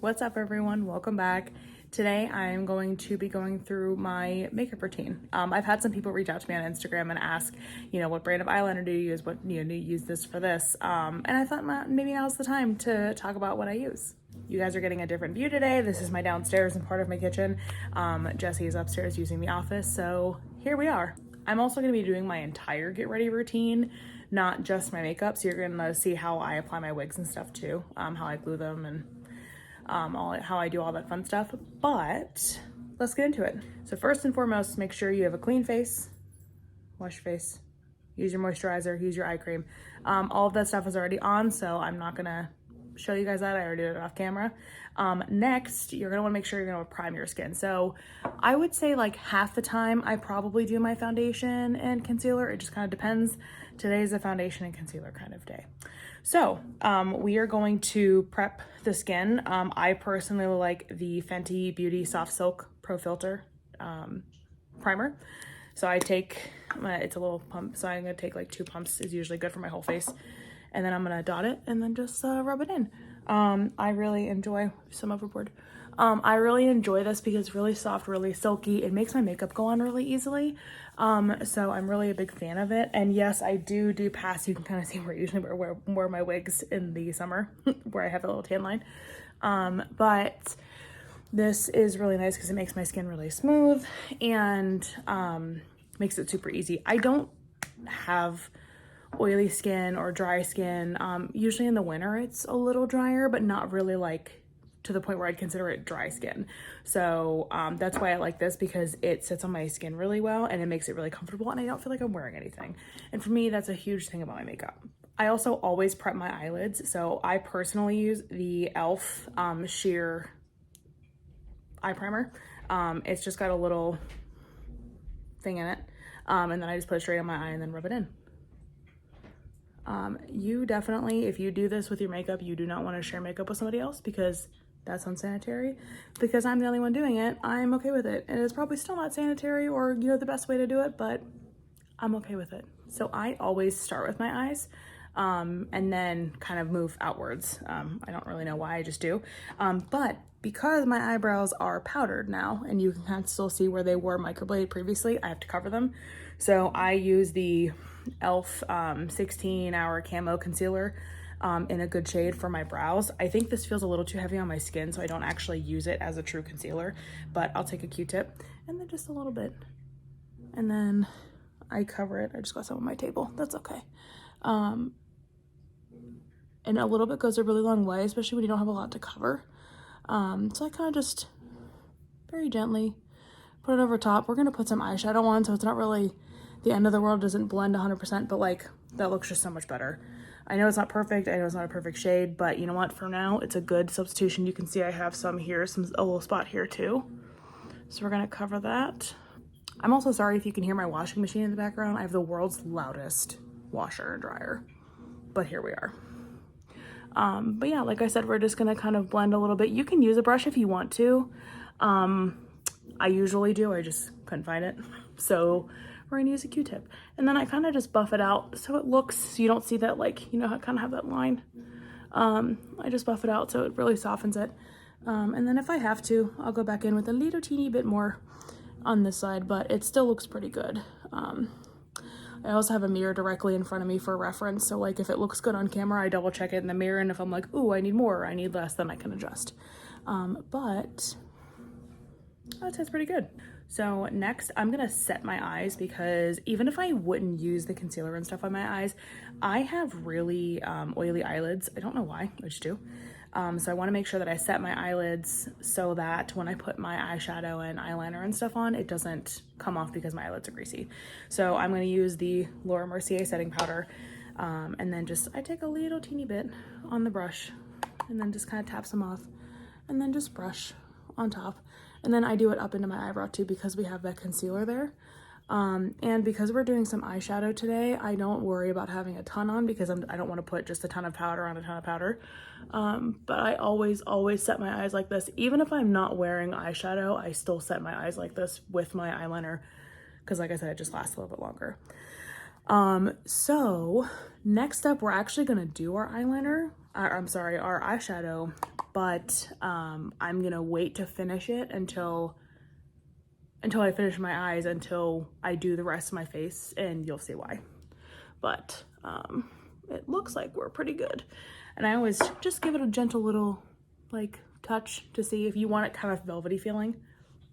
What's up everyone? Welcome back. Today I'm going to be going through my makeup routine. I've had some people reach out to me on Instagram and ask, what brand of eyeliner do you use? What, do you use this for this? And I thought maybe now's the time to talk about what I use. You guys are getting a different view today. This is my downstairs and part of my kitchen. Jesse is upstairs using the office, so here we are. I'm also gonna be doing my entire get ready routine, not just my makeup. So you're gonna see how I apply my wigs and stuff too, how I glue them and how I do all that fun stuff, but let's get into it. So first and foremost, make sure you have a clean face, wash your face, use your moisturizer, use your eye cream. All of that stuff is already on, so I'm not gonna show you guys that. I already did it off camera. Next, you're gonna wanna make sure you're gonna prime your skin. So I would say like half the time I probably do my foundation and concealer. It just kind of depends. Today's a foundation and concealer kind of day. So we are going to prep the skin. I personally like the Fenty Beauty Soft Silk Pro Filter primer. So I take, it's a little pump, so I'm gonna take like 2 pumps is usually good for my whole face. And then I'm gonna dot it and then just rub it in. I really enjoy, some overboard. I really enjoy this because it's really soft, really silky. It makes my makeup go on really easily. So I'm really a big fan of it. And yes, I do pass. You can kind of see where I usually wear my wigs in the summer where I have a little tan line. But this is really nice because it makes my skin really smooth and makes it super easy. I don't have oily skin or dry skin. Usually in the winter it's a little drier, but not really like to the point where I'd consider it dry skin. So that's why I like this, because it sits on my skin really well and it makes it really comfortable and I don't feel like I'm wearing anything. And for me, that's a huge thing about my makeup. I also always prep my eyelids. So I personally use the e.l.f. Sheer eye primer. It's just got a little thing in it. And then I just put it straight on my eye and then rub it in. You definitely, if you do this with your makeup, you do not want to share makeup with somebody else because that's unsanitary. Because I'm the only one doing it, I'm okay with it. And it's probably still not sanitary or, the best way to do it, but I'm okay with it. So I always start with my eyes, and then kind of move outwards. I don't really know why, I just do. But because my eyebrows are powdered now, and you can kind of still see where they were microbladed previously, I have to cover them. So I use the e.l.f. 16-hour camo concealer in a good shade for my brows. I think this feels a little too heavy on my skin, so I don't actually use it as a true concealer, but I'll take a Q-tip and then just a little bit. And then I cover it. I just got some on my table. That's okay. And a little bit goes a really long way, especially when you don't have a lot to cover. So I kind of just very gently put it over top. We're gonna put some eyeshadow on, so it's not really the end of the world, doesn't blend 100%, but like that looks just so much better. I know it's not perfect, I know it's not a perfect shade, but you know what, for now it's a good substitution. You can see I have some here, a little spot here too. So we're gonna cover that. I'm also sorry if you can hear my washing machine in the background. I have the world's loudest washer and dryer, but here we are. But yeah, like I said, we're just gonna kind of blend a little bit. You can use a brush if you want to. I usually do, I just couldn't find it. So we're gonna use a Q-tip. And then I kind of just buff it out so it looks, so you don't see that, like, I kind of have that line. I just buff it out so it really softens it. And then if I have to, I'll go back in with a little teeny bit more on this side, but it still looks pretty good. I also have a mirror directly in front of me for reference. So like if it looks good on camera, I double check it in the mirror. And if I'm like, ooh, I need more, or I need less, then I can adjust. But that tastes pretty good. So next I'm gonna set my eyes, because even if I wouldn't use the concealer and stuff on my eyes, I have really oily eyelids. I don't know why, I just do. So I wanna make sure that I set my eyelids so that when I put my eyeshadow and eyeliner and stuff on, it doesn't come off because my eyelids are greasy. So I'm gonna use the Laura Mercier setting powder, and then I take a little teeny bit on the brush and then just kind of tap some off and then just brush on top. And then I do it up into my eyebrow too, because we have that concealer there. And because we're doing some eyeshadow today, I don't worry about having a ton on, because I don't want to put just a ton of powder on a ton of powder. But I always set my eyes like this. Even if I'm not wearing eyeshadow, I still set my eyes like this with my eyeliner, because like I said, it just lasts a little bit longer. So next up, we're actually gonna do our eyeliner, our eyeshadow but I'm gonna wait to finish it until I finish my eyes, until I do the rest of my face, and you'll see why. But it looks like we're pretty good. And I always just give it a gentle little like touch to see if you want it kind of velvety feeling,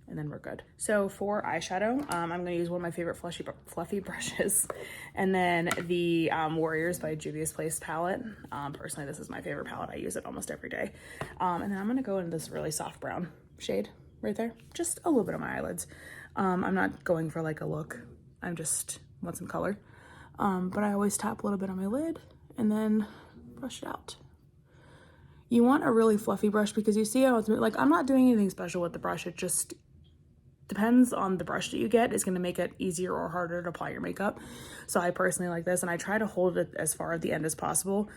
and then we're good. So for eyeshadow, I'm gonna use one of my favorite fluffy brushes, and then the Warriors by Juvia's Place palette. Personally, this is my favorite palette. I use it almost every day. And then I'm gonna go into this really soft brown shade right there, just a little bit on my eyelids. I'm not going for like a look, I'm just want some color. But I always tap a little bit on my lid and then brush it out. You want a really fluffy brush because you see how it's like, I'm not doing anything special with the brush. It just depends on the brush that you get is going to make it easier or harder to apply your makeup. So I personally like this, and I try to hold it as far at the end as possible,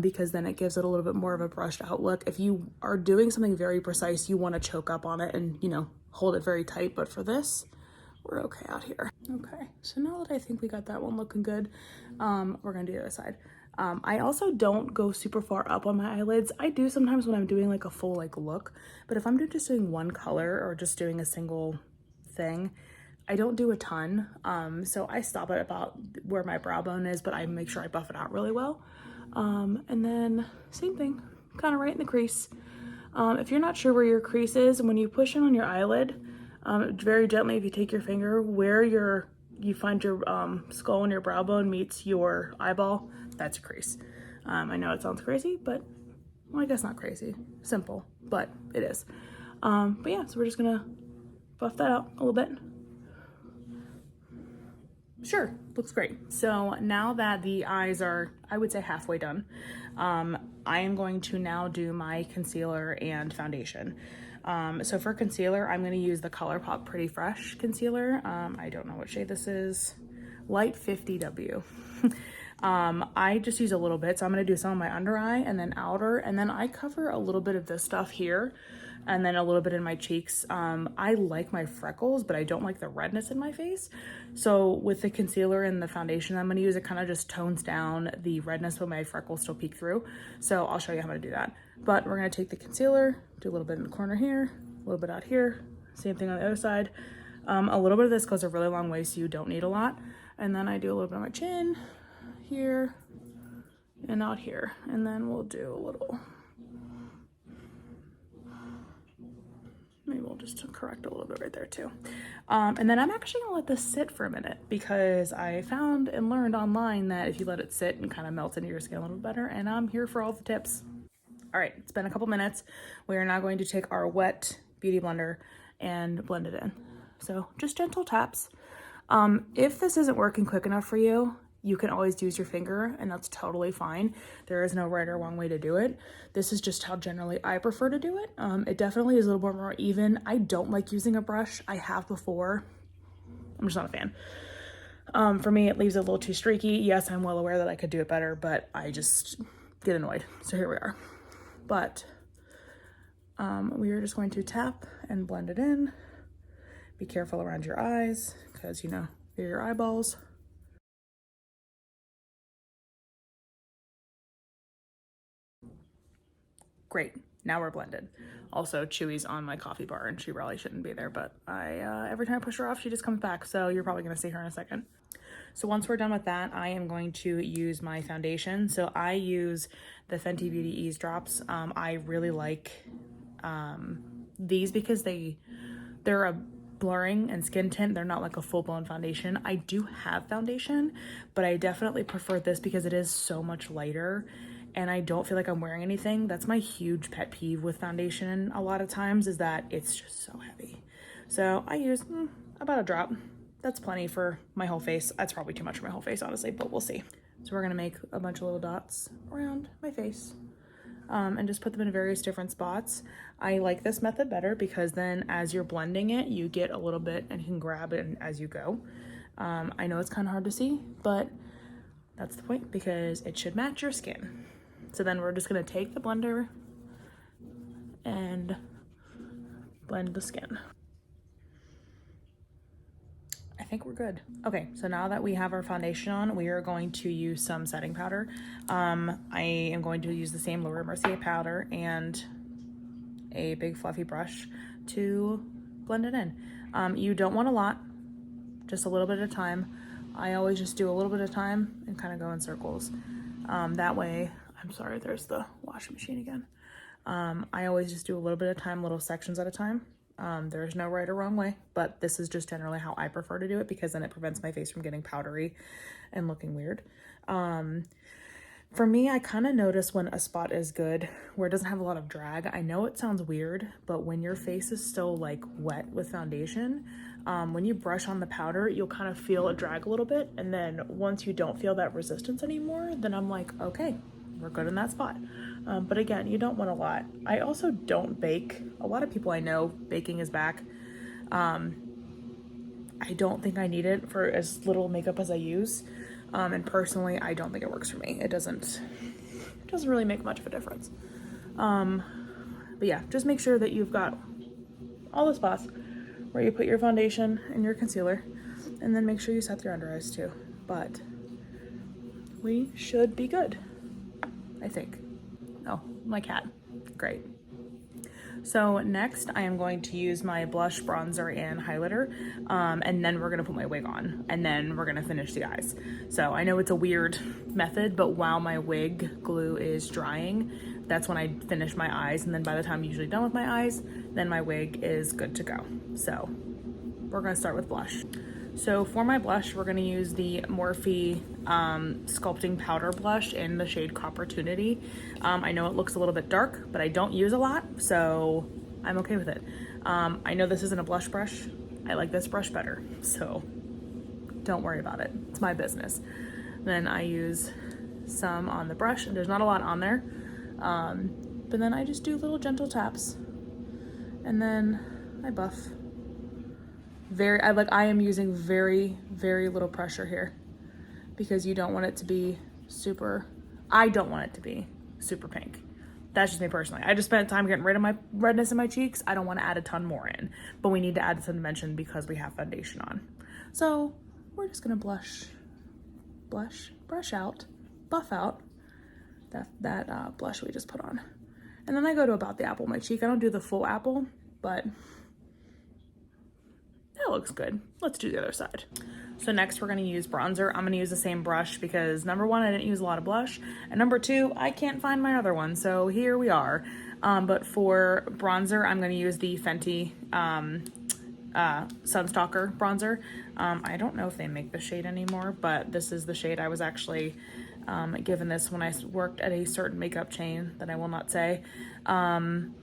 because then it gives it a little bit more of a brushed out look. If you are doing something very precise, you want to choke up on it and, you know, hold it very tight. But for this, we're okay out here. Okay, so now that I think we got that one looking good, we're gonna do the other side. I also don't go super far up on my eyelids. I do sometimes when I'm doing like a full like look, but if I'm just doing one color or just doing a single thing, I don't do a ton. So I stop at about where my brow bone is, but I make sure I buff it out really well. And then same thing, kind of right in the crease. If you're not sure where your crease is, when you push in on your eyelid, very gently, if you take your finger where you find your skull and your brow bone meets your eyeball, that's a crease. I know it sounds crazy, but well, I guess not crazy. Simple, but it is. But yeah, so we're just gonna buff that out a little bit. Sure, looks great. So now that the eyes are, I would say, halfway done, I am going to now do my concealer and foundation. So for concealer, I'm going to use the ColourPop Pretty Fresh concealer. I don't know what shade this is. Light 50W. I just use a little bit. So I'm going to do some on my under eye and then outer. And then I cover a little bit of this stuff here and then a little bit in my cheeks. I like my freckles, but I don't like the redness in my face. So with the concealer and the foundation I'm going to use, it kind of just tones down the redness, but my freckles still peek through. So I'll show you how to do that. But we're going to take the concealer, do a little bit in the corner here, a little bit out here, same thing on the other side. A little bit of this goes a really long way, so you don't need a lot. And then I do a little bit on my chin, here, and out here. And then we'll do a little, maybe we'll just correct a little bit right there too. And then I'm actually gonna let this sit for a minute because I found and learned online that if you let it sit and kind of melt into your skin a little bit better, and I'm here for all the tips. All right, it's been a couple minutes. We are now going to take our wet beauty blender and blend it in. So just gentle taps. If this isn't working quick enough for you, you can always use your finger, and that's totally fine. There is no right or wrong way to do it. This is just how generally I prefer to do it. It definitely is a little bit more even. I don't like using a brush. I have before. I'm just not a fan. For me, it leaves it a little too streaky. Yes, I'm well aware that I could do it better, but I just get annoyed. So here we are. But we are just going to tap and blend it in. Be careful around your eyes because, you know, they're your eyeballs. Great, now we're blended. Also, Chewy's on my coffee bar and she probably shouldn't be there, but every time I push her off, she just comes back. So you're probably gonna see her in a second. So once we're done with that, I am going to use my foundation. So I use the Fenty Beauty Ease Drops. I really like these because they're a blurring and skin tint. They're not like a full-blown foundation. I do have foundation, but I definitely prefer this because it is so much lighter and I don't feel like I'm wearing anything. That's my huge pet peeve with foundation a lot of times, is that it's just so heavy. So I use about a drop. That's plenty for my whole face. That's probably too much for my whole face, honestly, but we'll see. So we're gonna make a bunch of little dots around my face and just put them in various different spots. I like this method better because then as you're blending it, you get a little bit and you can grab it as you go. I know it's kind of hard to see, but that's the point because it should match your skin. So then we're just gonna take the blender and blend the skin. I think we're good. Okay, so now that we have our foundation on, we are going to use some setting powder. I am going to use the same Laura Mercier powder and a big fluffy brush to blend it in. You don't want a lot, just a little bit at a time. I always just do a little bit at a time and kind of go in circles. That way, I'm sorry, there's the washing machine again. I always just do a little bit at a time, little sections at a time. There's no right or wrong way, but this is just generally how I prefer to do it because then it prevents my face from getting powdery and looking weird. For me, I kind of notice when a spot is good where it doesn't have a lot of drag. I know it sounds weird, but when your face is still like wet with foundation, when you brush on the powder, you'll kind of feel it drag a little bit. And then once you don't feel that resistance anymore, then I'm like, okay, we're good in that spot. But again, you don't want a lot. I also don't bake. A lot of people I know, baking is back. I don't think I need it for as little makeup as I use. And personally, I don't think it works for me. It doesn't really make much of a difference. But yeah, just make sure that you've got all the spots where you put your foundation and your concealer, and then make sure you set your under eyes too. But we should be good, I think. Oh, my cat, great. So next I am going to use my blush, bronzer, and highlighter, and then we're gonna put my wig on, and then we're gonna finish the eyes. So I know it's a weird method, but while my wig glue is drying, that's when I finish my eyes, and then by the time I'm usually done with my eyes, then my wig is good to go. So we're gonna start with blush. So for my blush, we're gonna use the Morphe Sculpting Powder Blush in the shade Copportunity. I know it looks a little bit dark, but I don't use a lot, so I'm okay with it. I know this isn't a blush brush. I like this brush better, so don't worry about it. It's my business. Then I use some on the brush, and there's not a lot on there. But then I just do little gentle taps, and then I buff. I am using very, very little pressure here because you don't want it to be super, I don't want it to be super pink. That's just me personally. I just spent time getting rid of my redness in my cheeks. I don't want to add a ton more in, but we need to add some dimension because we have foundation on. So we're just gonna brush out, buff out that blush we just put on. And then I go to about the apple of my cheek. I don't do the full apple, but that looks good. Let's do the other side. So next we're gonna use bronzer. I'm gonna use the same brush because number one, I didn't use a lot of blush, and number two, I can't find my other one, so here we are. But for bronzer, I'm gonna use the Fenty Sunstalker bronzer. I don't know if they make the shade anymore, but this is the shade I was actually given this when I worked at a certain makeup chain that I will not say. And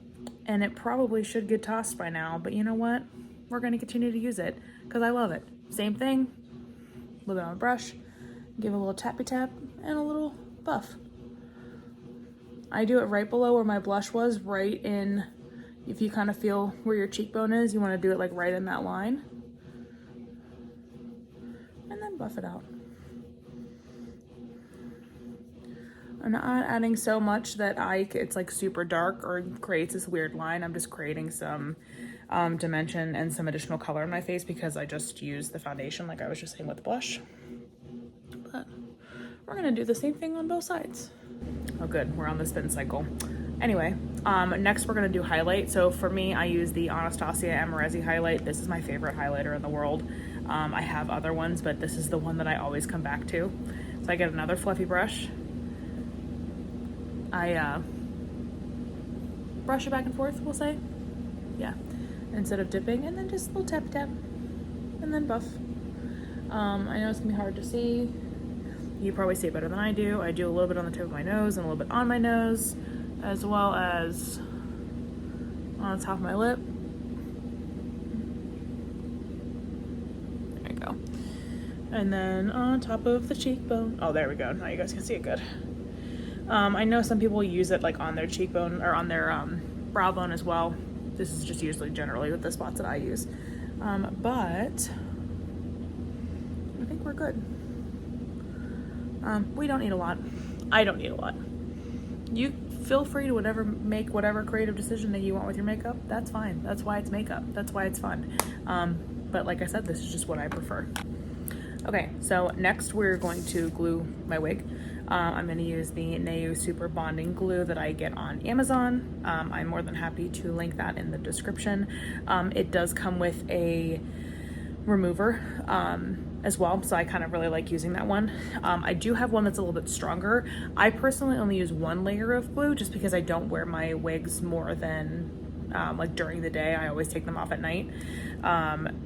it probably should get tossed by now, but you know what? We're gonna continue to use it because I love it. Same thing, a little bit on the brush, give a little tappy tap and a little buff. I do it right below where my blush was, right in, if you kind of feel where your cheekbone is, you wanna do it like right in that line. And then buff it out. I'm not adding so much that it's like super dark or creates this weird line. I'm just creating some dimension and some additional color in my face because I just used the foundation like I was just saying with the blush. But we're gonna do the same thing on both sides. Oh good, we're on the spin cycle. Anyway, next we're gonna do highlight. So for me, I use the Anastasia Amorezi highlight. This is my favorite highlighter in the world. I have other ones, but this is the one that I always come back to. So I get another fluffy brush. I brush it back and forth, we'll say. Yeah, instead of dipping, and then just a little tap tap, and then buff. I know it's gonna be hard to see. You probably see it better than I do. I do a little bit on the tip of my nose and a little bit on my nose, as well as on the top of my lip. There you go. And then on top of the cheekbone. Oh, there we go. Now you guys can see it good. I know some people use it like on their cheekbone or on their brow bone as well. This is just usually generally with the spots that I use. But I think we're good. We don't need a lot. I don't need a lot. You feel free to make whatever creative decision that you want with your makeup. That's fine. That's why it's makeup. That's why it's fun. But like I said, this is just what I prefer. Okay, so next we're going to glue my wig. I'm going to use the Neu Super Bonding Glue that I get on Amazon. I'm more than happy to link that in the description. It does come with a remover as well, so I kind of really like using that one. I do have one that's a little bit stronger. I personally only use one layer of glue just because I don't wear my wigs more than like during the day. I always take them off at night,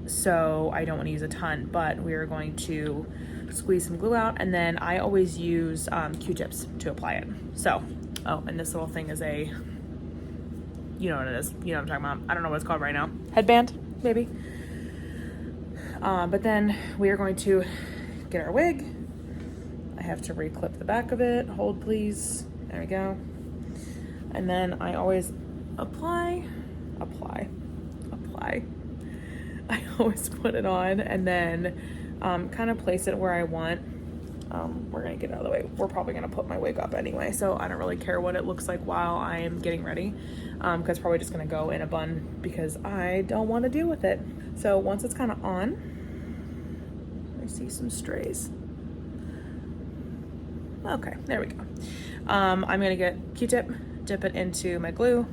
so I don't want to use a ton, but we are going to squeeze some glue out, and then I always use Q-tips to apply it. So, oh, and this little thing is a, you know what it is, you know what I'm talking about. I don't know what it's called right now. Headband, maybe. But then we are going to get our wig. I have to re-clip the back of it. Hold, please. There we go. And then I always apply. I always put it on and then kind of place it where I want. We're gonna get out of the way. We're probably gonna put my wig up anyway, so I don't really care what it looks like while I am getting ready, because it's probably just gonna go in a bun because I don't want to deal with it. So once it's kind of on, I see some strays. Okay, there we go. I'm gonna get Q-tip, dip it into my glue.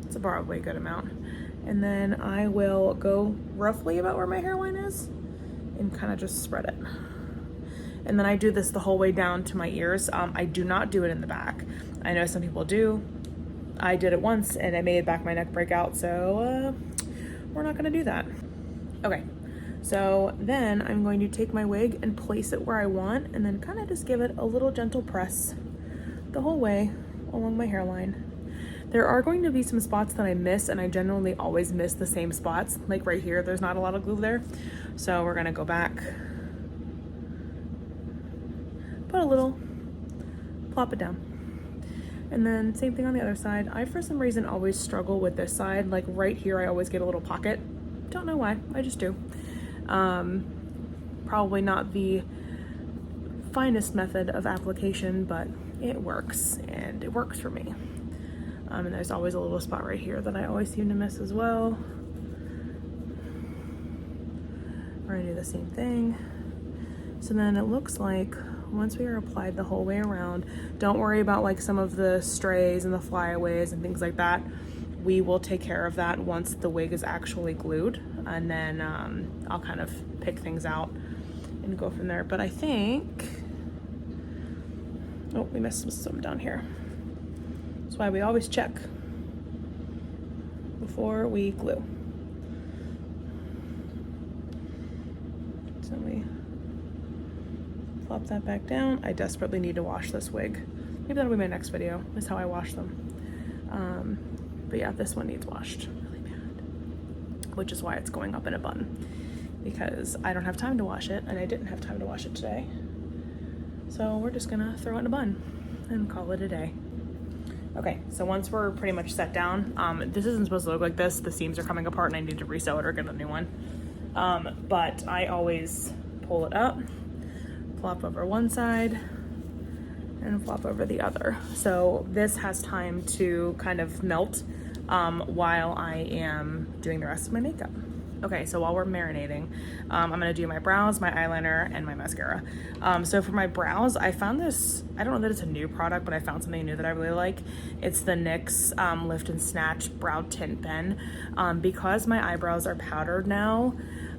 It's a probably a good amount. And then I will go roughly about where my hairline is and kind of just spread it. And then I do this the whole way down to my ears. I do not do it in the back. I know some people do. I did it once and it made back my neck break out, so we're not gonna do that. Okay, so then I'm going to take my wig and place it where I want and then kind of just give it a little gentle press the whole way along my hairline. There are going to be some spots that I miss, and I generally always miss the same spots. Like right here, there's not a lot of glue there. So we're gonna go back, put a little, plop it down. And then same thing on the other side. I, for some reason, always struggle with this side. Like right here, I always get a little pocket. Don't know why, I just do. Probably not the finest method of application, but it works, and it works for me. And there's always a little spot right here that I always seem to miss as well. We're gonna do the same thing. So then it looks like once we are applied the whole way around, don't worry about like some of the strays and the flyaways and things like that. We will take care of that once the wig is actually glued, and then I'll kind of pick things out and go from there. But I think, oh, we missed some down here. That's why we always check before we glue. So we plop that back down. I desperately need to wash this wig. Maybe that'll be my next video, is how I wash them. But yeah, this one needs washed really bad, which is why it's going up in a bun, because I don't have time to wash it, and I didn't have time to wash it today. So we're just gonna throw it in a bun and call it a day. Okay, so once we're pretty much set down, this isn't supposed to look like this. The seams are coming apart and I need to resew it or get a new one. But I always pull it up, flop over one side, and flop over the other. So this has time to kind of melt while I am doing the rest of my makeup. Okay, so while we're marinating, I'm gonna do my brows, my eyeliner, and my mascara. So for my brows, I found this, I don't know that it's a new product, but I found something new that I really like. It's the NYX Lift and Snatch Brow Tint Pen. Because my eyebrows are powdered now,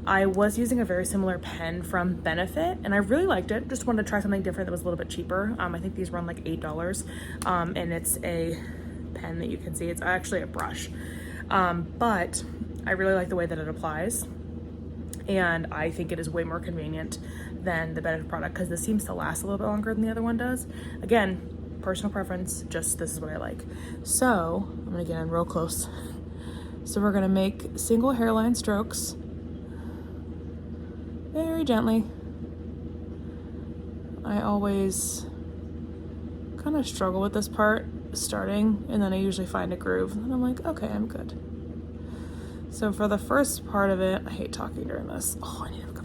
I was using a very similar pen from Benefit, and I really liked it. Just wanted to try something different that was a little bit cheaper. I think these run like $8, and it's a pen that you can see. It's actually a brush, but I really like the way that it applies, and I think it is way more convenient than the Benefit product because this seems to last a little bit longer than the other one does. Again, personal preference, just this is what I like. So I'm gonna get in real close. So we're gonna make single hairline strokes very gently. I always kind of struggle with this part starting, and then I usually find a groove and I'm like, okay, I'm good. So for the first part of it, I hate talking during this. Oh, I need to go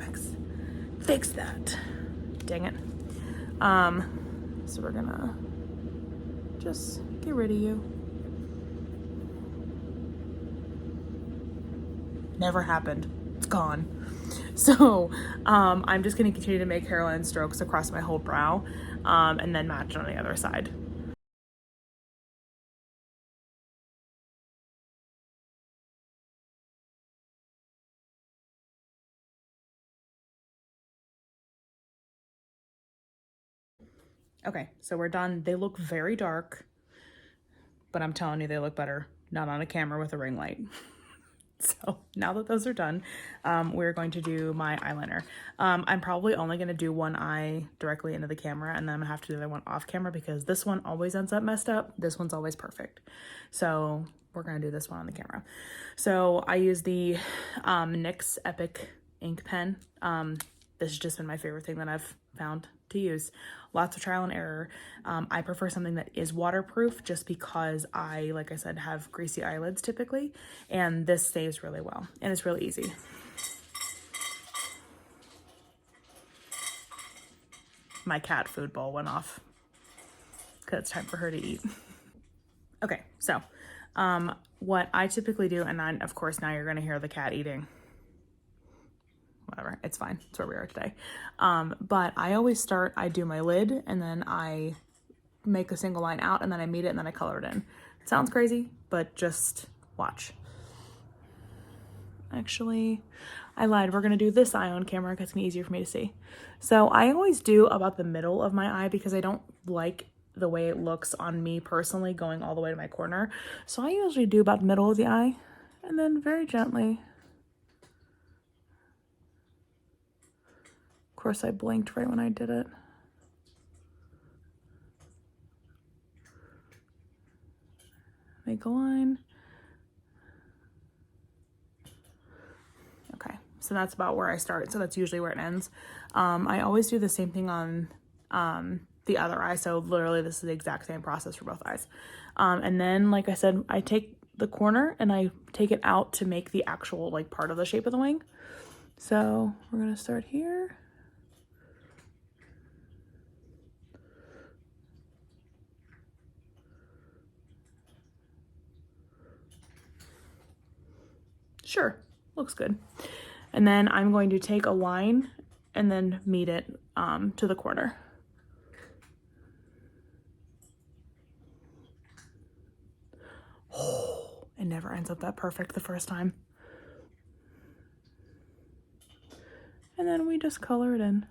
fix that. Dang it. So we're gonna just get rid of you. Never happened. It's gone. So I'm just going to continue to make hairline strokes across my whole brow, and then match it on the other side. Okay, so we're done. They look very dark, but I'm telling you, they look better not on a camera with a ring light. So now that those are done, we're going to do my eyeliner. I'm probably only going to do one eye directly into the camera, and then I'm gonna have to do the other one off camera because this one always ends up messed up. This one's always perfect. So we're going to do this one on the camera. So I use the NYX Epic ink pen. This has just been my favorite thing that I've found to use. Lots of trial and error. I prefer something that is waterproof just because I, like I said, have greasy eyelids typically, and this stays really well, and it's really easy. My cat food bowl went off because it's time for her to eat. Okay, so what I typically do, and then of course now you're gonna hear the cat eating. Whatever, it's fine. It's where we are today. But I always start, I do my lid, and then I make a single line out, and then I meet it, and then I color it in. It sounds crazy, but just watch. Actually, I lied. We're gonna do this eye on camera because it's gonna be easier for me to see. So I always do about the middle of my eye because I don't like the way it looks on me personally going all the way to my corner. So I usually do about the middle of the eye, and then very gently. Of course, I blinked right when I did it. Make a line. Okay, so that's about where I start. So that's usually where it ends. I always do the same thing on the other eye. So literally this is the exact same process for both eyes. And then, like I said, I take the corner and I take it out to make the actual like part of the shape of the wing. So we're gonna start here. Sure, looks good. And then I'm going to take a line and then meet it to the corner. Oh, it never ends up that perfect the first time. And then we just color it in.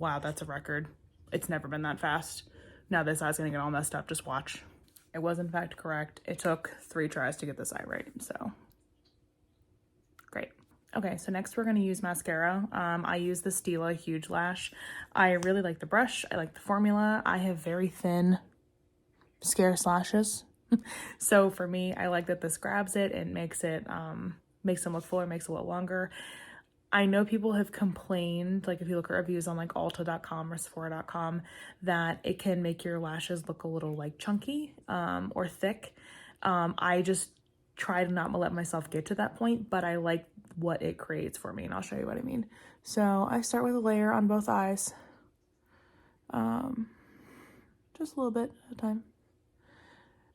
Wow, that's a record. It's never been that fast. Now this eye's gonna get all messed up, just watch. It was in fact correct. It took 3 tries to get this eye right, so great. Okay, so next we're gonna use mascara. I use the Stila Huge Lash. I really like the brush, I like the formula. I have very thin, scarce lashes. So for me, I like that this grabs it and makes them look fuller, makes it look longer. I know people have complained, like if you look at reviews on like Ulta.com or Sephora.com, that it can make your lashes look a little like chunky or thick. I just try to not let myself get to that point, but I like what it creates for me, and I'll show you what I mean. So I start with a layer on both eyes, just a little bit at a time.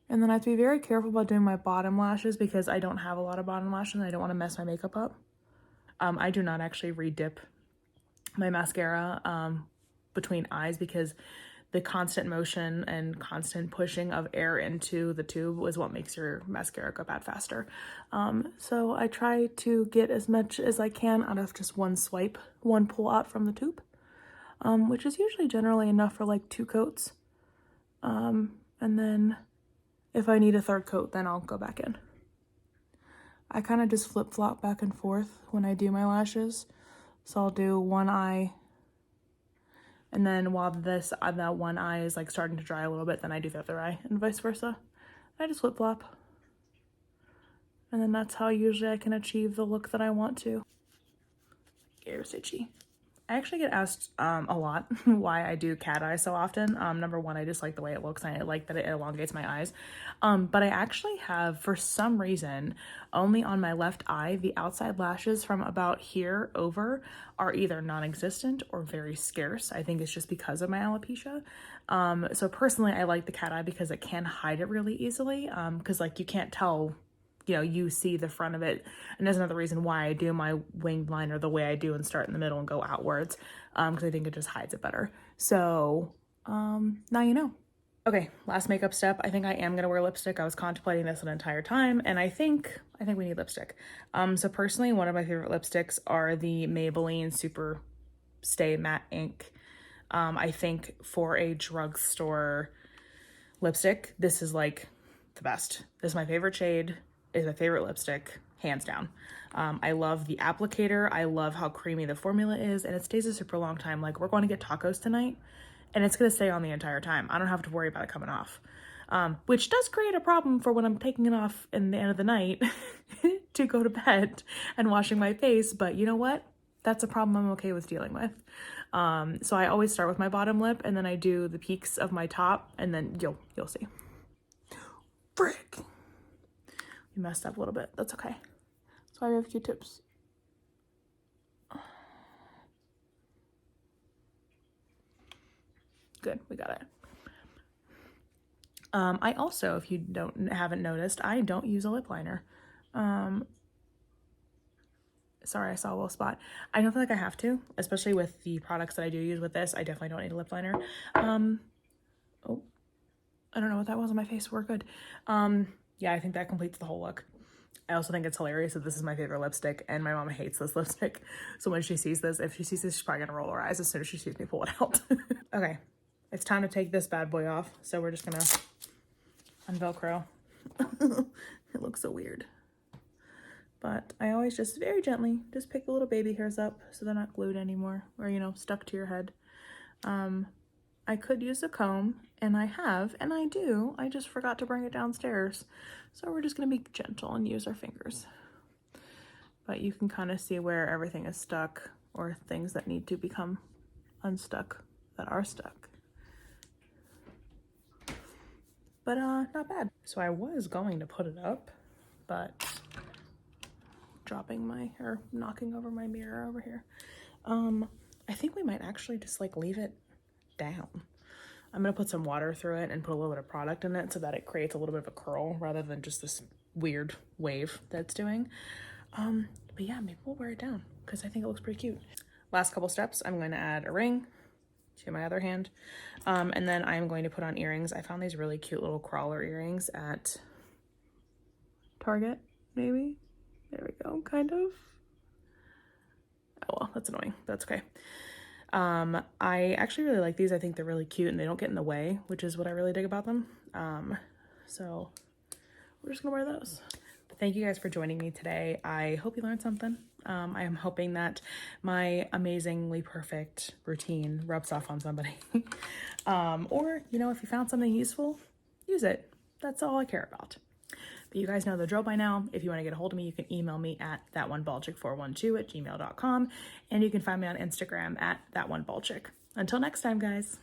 And then I have to be very careful about doing my bottom lashes because I don't have a lot of bottom lashes and I don't want to mess my makeup up. I do not actually re-dip my mascara between eyes because the constant motion and constant pushing of air into the tube is what makes your mascara go bad faster. So I try to get as much as I can out of just one swipe, one pull out from the tube, which is usually generally enough for like 2 coats. And then if I need a 3rd coat, then I'll go back in. I kind of just flip-flop back and forth when I do my lashes. So I'll do one eye, and then while that one eye is like starting to dry a little bit, then I do the other eye, and vice versa. I just flip-flop. And then that's how usually I can achieve the look that I want to. Ears itchy. I actually get asked a lot why I do cat eye so often. Number one, I just like the way it looks and I like that it elongates my eyes. But I actually have, for some reason, only on my left eye, the outside lashes from about here over are either non-existent or very scarce. I think it's just because of my alopecia. So personally, I like the cat eye because it can hide it really easily. Because like you can't tell, you know, you see the front of it. And there's another reason why I do my winged liner the way I do and start in the middle and go outwards, because I think it just hides it better. So now you know. Okay, last makeup step. I think I am gonna wear lipstick. I was contemplating this an entire time, and I think we need lipstick. So personally, one of my favorite lipsticks are the Maybelline Super Stay Matte Ink. I think for a drugstore lipstick, this is like the best. This is my favorite shade. Is my favorite lipstick, hands down. I love the applicator. I love how creamy the formula is, and it stays a super long time. Like, we're going to get tacos tonight, and it's gonna stay on the entire time. I don't have to worry about it coming off, which does create a problem for when I'm taking it off in the end of the night to go to bed and washing my face. But you know what? That's a problem I'm okay with dealing with. So I always start with my bottom lip, and then I do the peaks of my top, and then you'll see. Frick. We messed up a little bit. That's okay. That's why we have Q-tips. Good, we got it. I also, if you haven't noticed, I don't use a lip liner. Sorry, I saw a little spot. I don't feel like I have to, especially with the products that I do use with this. I definitely don't need a lip liner. Oh, I don't know what that was on my face. We're good. Yeah, I think that completes the whole look. I also think it's hilarious that this is my favorite lipstick, and my mom hates this lipstick. So when she sees this, if she sees this, she's probably gonna roll her eyes as soon as she sees me pull it out. Okay, it's time to take this bad boy off. So we're just gonna unvelcro. It looks so weird. But I always just very gently just pick the little baby hairs up so they're not glued anymore or, you know, stuck to your head. I could use a comb, and I have, and I do. I just forgot to bring it downstairs. So we're just gonna be gentle and use our fingers. But you can kind of see where everything is stuck or things that need to become unstuck that are stuck. But not bad. So I was going to put it up, but knocking over my mirror over here. I think we might actually just like leave it down. I'm gonna put some water through it and put a little bit of product in it so that it creates a little bit of a curl rather than just this weird wave that it's doing. But yeah, maybe we'll wear it down because I think it looks pretty cute. Last couple steps, I'm going to add a ring to my other hand. And then I'm going to put on earrings. I found these really cute little crawler earrings at Target, maybe. There we go, kind of. Oh well, that's annoying. That's okay. I actually really like these. I think they're really cute and they don't get in the way, which is what I really dig about them. So we're just gonna wear those. But thank you guys for joining me today. I hope you learned something. I am hoping that my amazingly perfect routine rubs off on somebody. Or, you know, if you found something useful, use it. That's all I care about. But you guys know the drill by now. If you want to get a hold of me, you can email me at thatonebalchik412@gmail.com, and you can find me on Instagram at thatonebalchik. Until next time, guys.